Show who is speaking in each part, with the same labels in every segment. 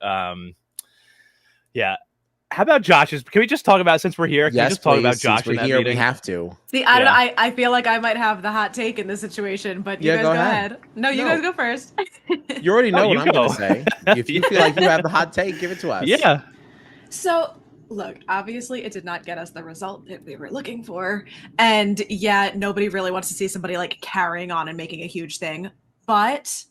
Speaker 1: Yeah. How about Josh's? Can we just talk about, since we're here, can we just talk about Josh in that meeting?
Speaker 2: We have to.
Speaker 3: See, I don't know. I feel like I might have the hot take in this situation, but you guys go ahead. No, you guys go first.
Speaker 2: You already know what I'm going to say. If you feel like you have the hot take, give it to us.
Speaker 1: Yeah.
Speaker 3: So, look, obviously it did not get us the result that we were looking for. And yeah, nobody really wants to see somebody like carrying on and making a huge thing. But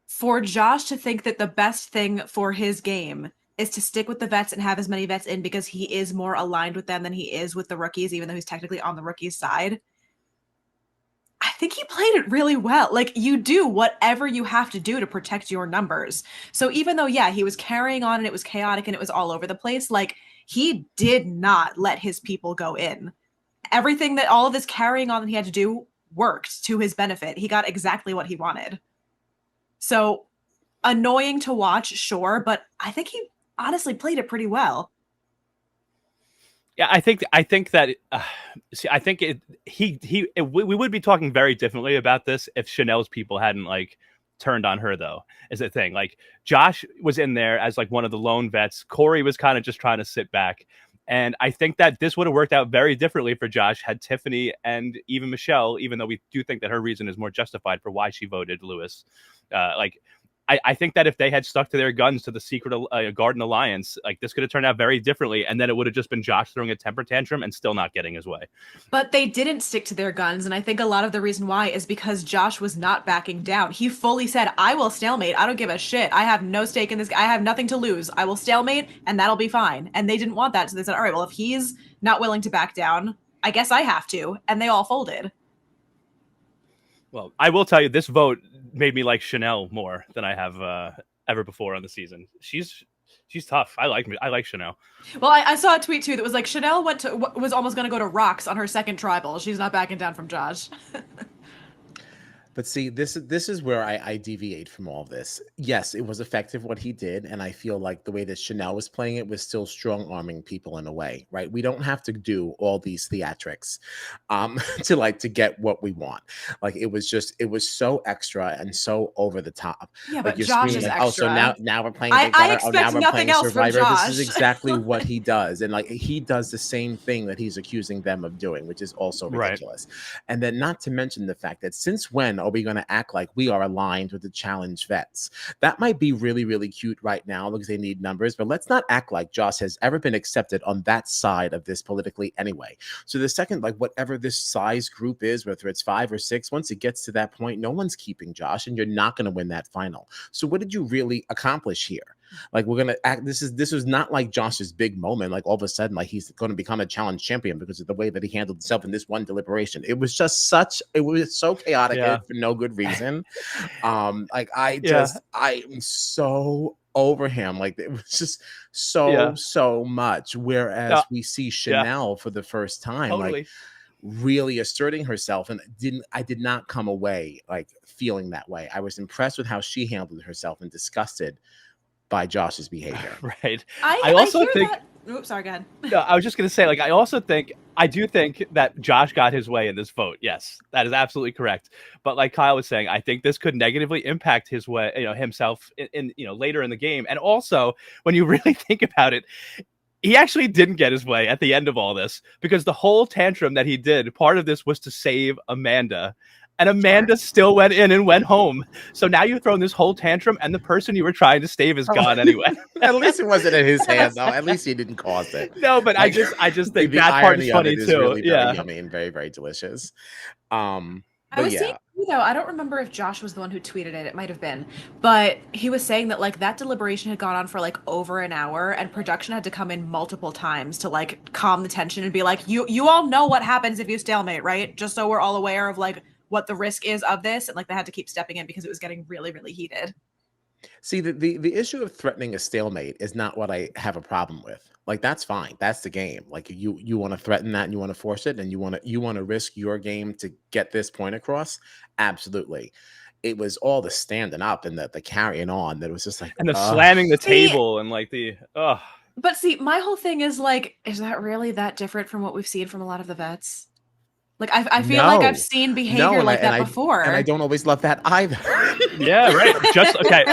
Speaker 3: for Josh to think that the best thing for his game is to stick with the vets and have as many vets in because he is more aligned with them than he is with the rookies, even though he's technically on the rookies' side, I think he played it really well. Like, you do whatever you have to do to protect your numbers. So even though, yeah, he was carrying on and it was chaotic and it was all over the place, like, he did not let his people go in. Everything that all of this carrying on that he had to do worked to his benefit. He got exactly what he wanted. So annoying to watch, sure, but I think he honestly played it pretty well.
Speaker 1: Yeah, I think that we would be talking very differently about this if Chanel's people hadn't like turned on her, though, is the thing. Like, Josh was in there as like one of the lone vets. Corey was kind of just trying to sit back. And I think that this would have worked out very differently for Josh had Tiffany and even Michelle, even though we do think that her reason is more justified for why she voted Lewis. I think that if they had stuck to their guns to the secret Garden Alliance, like, this could have turned out very differently, and then it would have just been Josh throwing a temper tantrum and still not getting his way.
Speaker 3: But they didn't stick to their guns, and I think a lot of the reason why is because Josh was not backing down. He fully said, I will stalemate. I don't give a shit. I have no stake in this. I have nothing to lose. I will stalemate, and that'll be fine. And they didn't want that, so they said, all right, well, if he's not willing to back down, I guess I have to. And they all folded.
Speaker 1: Well, I will tell you, this vote made me like Chanel more than I have ever before on the season. She's tough. I like Chanel.
Speaker 3: Well, I saw a tweet too that was like Chanel was almost going to go to Rocks on her second tribal. She's not backing down from Josh.
Speaker 2: But see, this is where I deviate from all this. Yes, it was effective what he did, and I feel like the way that Chanel was playing it was still strong-arming people in a way, right? We don't have to do all these theatrics to get what we want. Like, it was so extra and so over the top.
Speaker 3: Yeah,
Speaker 2: like,
Speaker 3: but Josh is extra.
Speaker 2: Oh, so now we're playing.
Speaker 3: I expect nothing else from Josh.
Speaker 2: This is exactly what he does, and like, he does the same thing that he's accusing them of doing, which is also ridiculous. Right. And then, not to mention the fact that since when are we going to act like we are aligned with the challenge vets? That might be really, really cute right now because they need numbers, but let's not act like Josh has ever been accepted on that side of this politically anyway. So the second, like, whatever this size group is, whether it's 5 or 6, once it gets to that point, no one's keeping Josh, and you're not going to win that final. So what did you really accomplish here? Like, we're gonna act. This was not like Josh's big moment. Like, all of a sudden, like, he's going to become a challenge champion because of the way that he handled himself in this one deliberation. It was just it was so chaotic for no good reason. I'm so over him. Like, it was just so much. Whereas we see Chanel for the first time, like, really asserting herself, and I did not come away like feeling that way. I was impressed with how she handled herself and disgusted by Josh's behavior.
Speaker 1: Right. I also think
Speaker 3: oops, sorry, go ahead.
Speaker 1: No, I was just going to say, like, I do think that Josh got his way in this vote. Yes, that is absolutely correct. But like Kyle was saying, I think this could negatively impact his way, himself in later in the game. And also, when you really think about it, he actually didn't get his way at the end of all this, because the whole tantrum that he did, part of this was to save Amanda. And Amanda still went in and went home. So now you've thrown this whole tantrum, and the person you were trying to save is gone anyway.
Speaker 2: At least it wasn't in his hands, though. At least he didn't cause it.
Speaker 1: No, but like, I just think that part is funny too.
Speaker 2: Really very yummy and very, very delicious.
Speaker 3: I was saying, though, I don't remember if Josh was the one who tweeted it. It might have been. But he was saying that, like, that deliberation had gone on for, like, over an hour, and production had to come in multiple times to, like, calm the tension and be like, you all know what happens if you stalemate, right? Just so we're all aware of, like, what the risk is of this. And, like, they had to keep stepping in because it was getting really, really heated.
Speaker 2: See, the issue of threatening a stalemate is not what I have a problem with. Like, that's fine. That's the game. Like, you want to threaten that and you want to force it and you want to risk your game to get this point across. Absolutely. It was all the standing up and the carrying on that was just like,
Speaker 1: and the slamming the table and like
Speaker 3: But see, my whole thing is like, is that really that different from what we've seen from a lot of the vets? Like, I feel like I've seen behavior like that before.
Speaker 2: And I don't always love that either.
Speaker 1: Yeah, right. Just okay.